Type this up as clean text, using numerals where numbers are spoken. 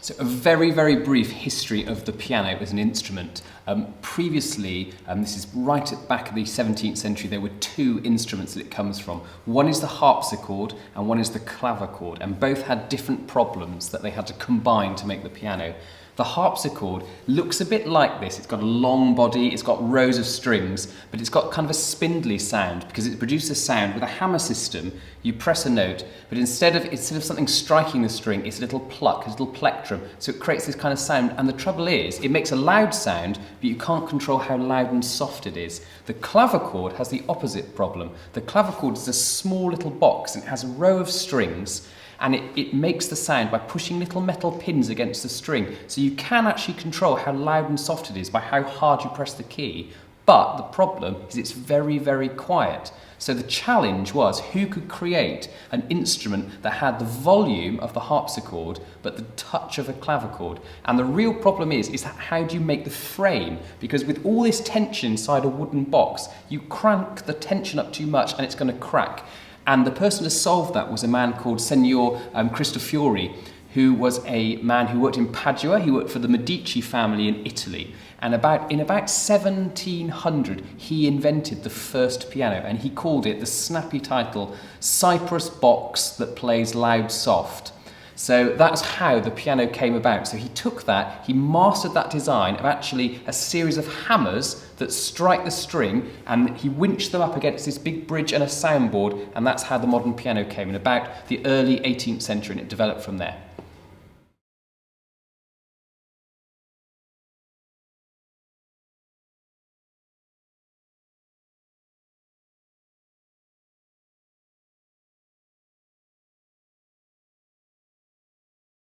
So a very, very brief history of the piano as an instrument. Previously, this is right at back of the 17th century, there were two instruments that it comes from. One is the harpsichord and one is the clavichord, and both had different problems that they had to combine to make the piano. The harpsichord looks a bit like this. It's got a long body, it's got rows of strings, but it's got kind of a spindly sound because it produces a sound with a hammer system. You press a note, but instead of something striking the string, it's a little pluck, a little plectrum. So it creates this kind of sound, and the trouble is, it makes a loud sound, but you can't control how loud and soft it is. The clavichord has the opposite problem. The clavichord is a small little box, and it has a row of strings, and it makes the sound by pushing little metal pins against the string. So you can actually control how loud and soft it is by how hard you press the key. But the problem is it's very, very quiet. So the challenge was who could create an instrument that had the volume of the harpsichord but the touch of a clavichord. And the real problem is how do you make the frame? Because with all this tension inside a wooden box, you crank the tension up too much and it's going to crack. And the person who solved that was a man called Signor Cristofori, who was a man who worked in Padua. He worked for the Medici family in Italy. And in about 1700, he invented the first piano, and he called it the snappy title, Cypress Box That Plays Loud Soft. So that's how the piano came about. So he took that, he mastered that design of actually a series of hammers that strike the string, and he winched them up against this big bridge and a soundboard, and that's how the modern piano came in about the early 18th century, and it developed from there.